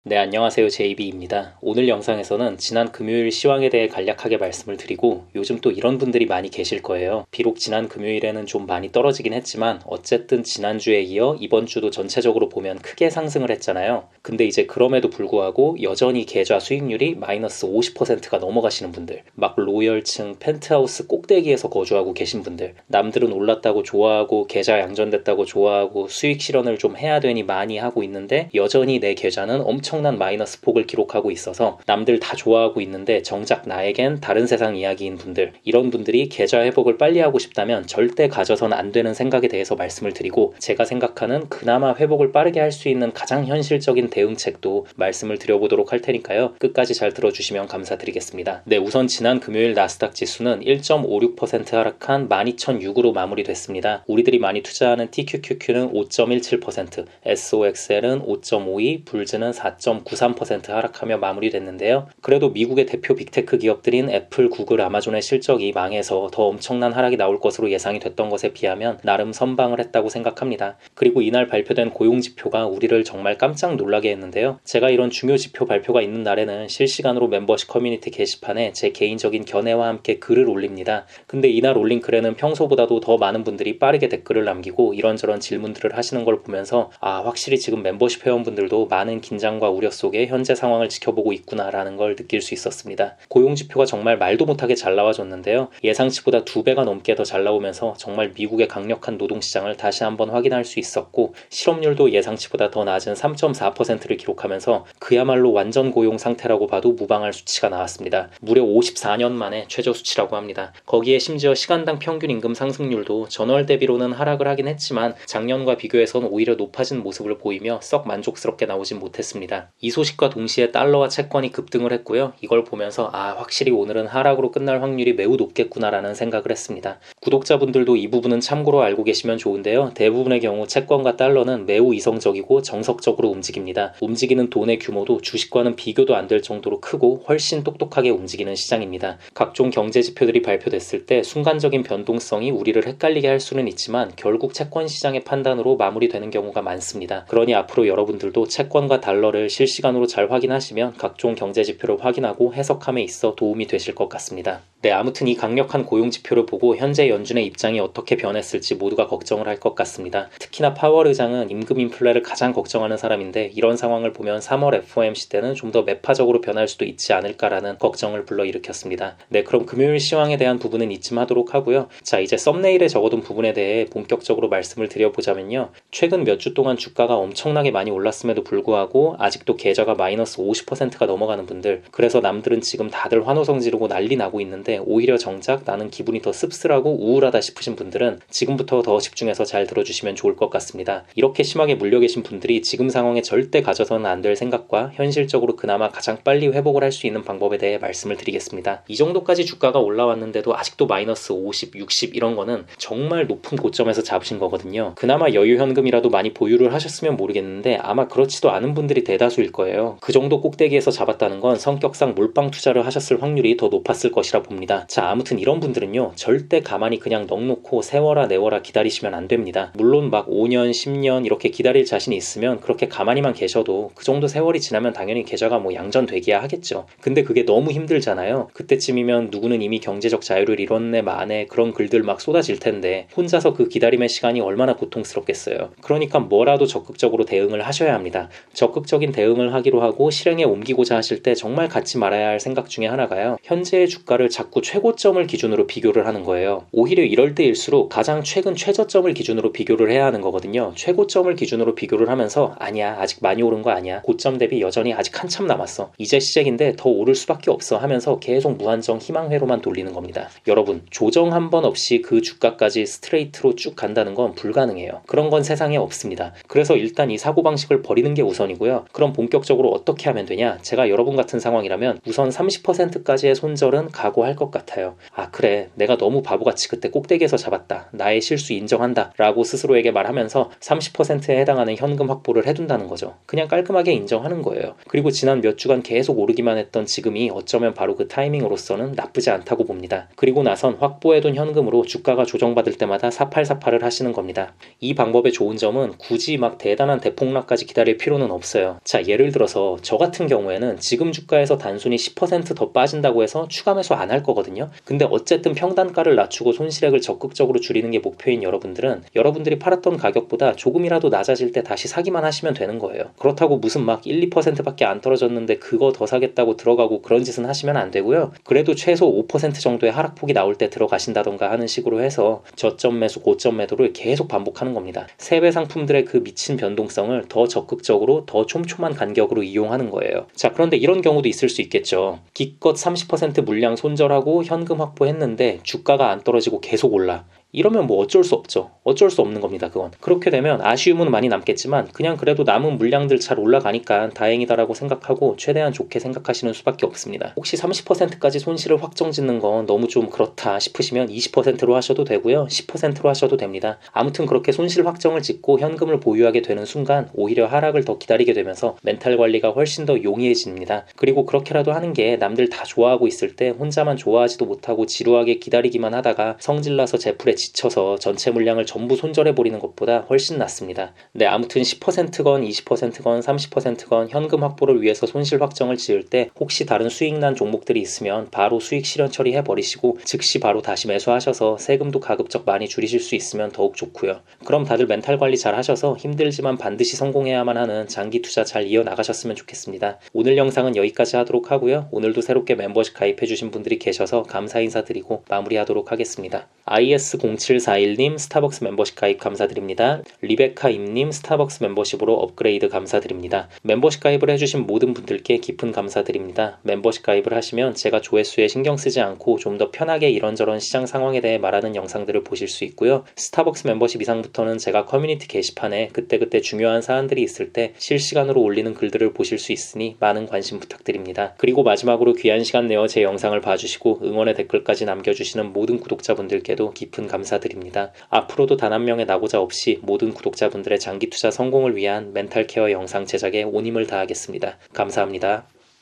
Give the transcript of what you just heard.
네, 안녕하세요. JB입니다. 오늘 영상에서는 지난 금요일 시황에 대해 간략하게 말씀을 드리고 요즘 또 이런 분들이 많이 계실 거예요. 비록 지난 금요일에는 좀 많이 떨어지긴 했지만 어쨌든 지난주에 이어 이번 주도 전체적으로 보면 크게 상승을 했잖아요. 근데 이제 그럼에도 불구하고 여전히 계좌 수익률이 마이너스 50%가 넘어가시는 분들, 막 로열층 펜트하우스 꼭대기에서 거주하고 계신 분들, 남들은 올랐다고 좋아하고 계좌 양전됐다고 좋아하고 수익 실현을 좀 해야 되니 많이 하고 있는데 여전히 내 계좌는 엄청난 마이너스 폭을 기록하고 있어서 남들 다 좋아하고 있는데 정작 나에겐 다른 세상 이야기인 분들, 이런 분들이 계좌 회복을 빨리 하고 싶다면 절대 가져선 안 되는 생각에 대해서 말씀을 드리고, 제가 생각하는 그나마 회복을 빠르게 할 수 있는 가장 현실적인 대응책도 말씀을 드려보도록 할 테니까요. 끝까지 잘 들어주시면 감사드리겠습니다. 네, 우선 지난 금요일 나스닥 지수는 1.56% 하락한 12,006으로 마무리됐습니다. 우리들이 많이 투자하는 TQQQ는 5.17%, SOXL은 5.52%, 불즈는 4.93% 하락하며 마무리됐는데요. 그래도 미국의 대표 빅테크 기업들인 애플, 구글, 아마존의 실적이 망해서 더 엄청난 하락이 나올 것으로 예상이 됐던 것에 비하면 나름 선방을 했다고 생각합니다. 그리고 이날 발표된 고용지표가 우리를 정말 깜짝 놀라게 했는데요. 제가 이런 중요 지표 발표가 있는 날에는 실시간으로 멤버십 커뮤니티 게시판에 제 개인적인 견해와 함께 글을 올립니다. 근데 이날 올린 글에는 평소보다도 더 많은 분들이 빠르게 댓글을 남기고 이런저런 질문들을 하시는 걸 보면서 확실히 지금 멤버십 회원분들도 많은 긴장과 우려 속에 현재 상황을 지켜보고 있구나라는 걸 느낄 수 있었습니다. 고용지표가 정말 말도 못하게 잘 나와줬는데요. 예상치보다 2배가 넘게 더 잘 나오면서 정말 미국의 강력한 노동시장을 다시 한번 확인할 수 있었고, 실업률도 예상치보다 더 낮은 3.4%를 기록하면서 그야말로 완전 고용 상태라고 봐도 무방할 수치가 나왔습니다. 무려 54년 만에 최저 수치라고 합니다. 거기에 심지어 시간당 평균 임금 상승률도 전월 대비로는 하락을 하긴 했지만 작년과 비교해서는 오히려 높아진 모습을 보이며 썩 만족스럽게 나오진 못했습니다. 이 소식과 동시에 달러와 채권이 급등을 했고요. 이걸 보면서 확실히 오늘은 하락으로 끝날 확률이 매우 높겠구나라는 생각을 했습니다. 구독자분들도 이 부분은 참고로 알고 계시면 좋은데요. 대부분의 경우 채권과 달러는 매우 이성적이고 정석적으로 움직입니다. 움직이는 돈의 규모도 주식과는 비교도 안 될 정도로 크고 훨씬 똑똑하게 움직이는 시장입니다. 각종 경제 지표들이 발표됐을 때 순간적인 변동성이 우리를 헷갈리게 할 수는 있지만 결국 채권 시장의 판단으로 마무리되는 경우가 많습니다. 그러니 앞으로 여러분들도 채권과 달러를 실시간으로 잘 확인하시면 각종 경제 지표를 확인하고 해석함에 있어 도움이 되실 것 같습니다. 네, 아무튼 이 강력한 고용 지표를 보고 현재 연준의 입장이 어떻게 변했을지 모두가 걱정을 할 것 같습니다. 특히나 파월 의장은 임금 인플레를 가장 걱정하는 사람인데 이런 상황을 보면 3월 FOMC 때는 좀 더 매파적으로 변할 수도 있지 않을까라는 걱정을 불러일으켰습니다. 네, 그럼 금요일 시황에 대한 부분은 이쯤 하도록 하고요. 자, 이제 썸네일에 적어둔 부분에 대해 본격적으로 말씀을 드려보자면요. 최근 몇 주 동안 주가가 엄청나게 많이 올랐음에도 불구하고 아직도 계좌가 마이너스 50%가 넘어가는 분들, 그래서 남들은 지금 다들 환호성 지르고 난리 나고 있는데 오히려 정작 나는 기분이 더 씁쓸하고 우울하다 싶으신 분들은 지금부터 더 집중해서 잘 들어주시면 좋을 것 같습니다. 이렇게 심하게 물려 계신 분들이 지금 상황에 절대 가져서는 안 될 생각과 현실적으로 그나마 가장 빨리 회복을 할 수 있는 방법에 대해 말씀을 드리겠습니다. 이 정도까지 주가가 올라왔는데도 아직도 마이너스 50, 60 이런 거는 정말 높은 고점에서 잡으신 거거든요. 그나마 여유 현금이라도 많이 보유를 하셨으면 모르겠는데 아마 그렇지도 않은 분들이 대다수일 거예요. 그 정도 꼭대기에서 잡았다는 건 성격상 몰빵 투자를 하셨을 확률이 더 높았을 것이라 봅니다. 자, 아무튼 이런 분들은요, 절대 가만히 그냥 넋놓고 세워라 내워라 기다리시면 안 됩니다. 물론 막 5년, 10년 이렇게 기다릴 자신이 있으면 그렇게 가만히만 계셔도 그 정도 세월이 지나면 당연히 계좌가 뭐 양전되기야 하겠죠. 근데 그게 너무 힘들잖아요. 그때쯤이면 누구는 이미 경제적 자유를 이뤘네 마네 그런 글들 막 쏟아질 텐데 혼자서 그 기다림의 시간이 얼마나 고통스럽겠어요. 그러니까 뭐라도 적극적으로 대응을 하셔야 합니다. 적극적인 대응을 하기로 하고 실행에 옮기고자 하실 때 정말 갖지 말아야 할 생각 중에 하나가요. 현재의 주가를 자꾸 최고점을 기준으로 비교를 하는 거예요. 오히려 이럴 때일수록 가장 최근 최저점을 기준으로 비교를 해야 하는 거거든요. 최고점을 기준으로 비교를 하면서 아니야, 아직 많이 오른 거 아니야. 고점 대비 여전히 아직 한참 남았어. 이제 시작인데 더 오를 수밖에 없어 하면서 계속 무한정 희망회로만 돌리는 겁니다. 여러분, 조정 한 번 없이 그 주가까지 스트레이트로 쭉 간다는 건 불가능해요. 그런 건 세상에 없습니다. 그래서 일단 이 사고방식을 버리는 게 우선이고요. 그럼 본격적으로 어떻게 하면 되냐? 제가 여러분 같은 상황이라면 우선 30%까지의 손절은 각오할 것 같아요. 아, 그래, 내가 너무 바보같이 그때 꼭대기에서 잡았다, 나의 실수 인정한다 라고 스스로에게 말하면서 30%에 해당하는 현금 확보를 해둔다는 거죠. 그냥 깔끔하게 인정하는 거예요. 그리고 지난 몇 주간 계속 오르기만 했던 지금이 어쩌면 바로 그 타이밍으로서는 나쁘지 않다고 봅니다. 그리고 나선 확보해둔 현금으로 주가가 조정받을 때마다 사팔사팔을 하시는 겁니다. 이 방법의 좋은 점은 굳이 막 대단한 대폭락까지 기다릴 필요는 없어요. 자, 예를 들어서 저 같은 경우에는 지금 주가에서 단순히 10% 더 빠진다고 해서 추가 매수 안 할 거거든요. 근데 어쨌든 평단가를 낮추고 손실액을 적극적으로 줄이는 게 목표인 여러분들은 여러분들이 팔았던 가격보다 조금이라도 낮아질 때 다시 사기만 하시면 되는 거예요. 그렇다고 무슨 막 1, 2%밖에 안 떨어졌는데 그거 더 사겠다고 들어가고 그런 짓은 하시면 안 되고요. 그래도 최소 5% 정도의 하락폭이 나올 때 들어가신다던가 하는 식으로 해서 저점 매수, 고점 매도를 계속 반복하는 겁니다. 세배 상품들의 그 미친 변동성을 더 적극적으로 더 촘촘한 간격으로 이용하는 거예요. 자, 그런데 이런 경우도 있을 수 있겠죠. 기껏 30% 물량 손절하고 현금 확보했는데 주가가 안 떨어지고 계속 올라. 이러면 뭐 어쩔 수 없죠. 어쩔 수 없는 겁니다, 그건. 그렇게 되면 아쉬움은 많이 남겠지만 그냥 그래도 남은 물량들 잘 올라가니까 다행이다라고 생각하고 최대한 좋게 생각하시는 수밖에 없습니다. 혹시 30%까지 손실을 확정짓는 건 너무 좀 그렇다 싶으시면 20%로 하셔도 되고요. 10%로 하셔도 됩니다. 아무튼 그렇게 손실 확정을 짓고 현금을 보유하게 되는 순간 오히려 하락을 더 기다리게 되면서 멘탈 관리가 훨씬 더 용이해집니다. 그리고 그렇게라도 하는 게 남들 다 좋아하고 있을 때 혼자만 좋아하지도 못하고 지루하게 기다리기만 하다가 성질나서 제풀에 지쳐서 전체 물량을 전부 손절해버리는 것보다 훨씬 낫습니다. 네, 아무튼 10%건 20%건 30%건 현금 확보를 위해서 손실 확정을 지을 때 혹시 다른 수익난 종목들이 있으면 바로 수익 실현 처리해버리시고 즉시 바로 다시 매수하셔서 세금도 가급적 많이 줄이실 수 있으면 더욱 좋고요. 그럼 다들 멘탈 관리 잘 하셔서 힘들지만 반드시 성공해야만 하는 장기 투자 잘 이어나가셨으면 좋겠습니다. 오늘 영상은 여기까지 하도록 하고요. 오늘도 새롭게 멤버십 가입해주신 분들이 계셔서 감사 인사드리고 마무리하도록 하겠습니다. IS0741님 스타벅스 멤버십 가입 감사드립니다. 리베카임님 스타벅스 멤버십으로 업그레이드 감사드립니다. 멤버십 가입을 해주신 모든 분들께 깊은 감사드립니다. 멤버십 가입을 하시면 제가 조회수에 신경 쓰지 않고 좀 더 편하게 이런저런 시장 상황에 대해 말하는 영상들을 보실 수 있고요. 스타벅스 멤버십 이상부터는 제가 커뮤니티 게시판에 그때그때 중요한 사안들이 있을 때 실시간으로 올리는 글들을 보실 수 있으니 많은 관심 부탁드립니다. 그리고 마지막으로 귀한 시간 내어 제 영상을 봐주시고 응원의 댓글까지 남겨주시는 모든 구독자분들께도 깊은 감사드립니다. 앞으로도 단 한 명의 낙오자 없이 모든 구독자분들의 장기 투자 성공을 위한 멘탈 케어 영상 제작에 온 힘을 다하겠습니다. 감사합니다.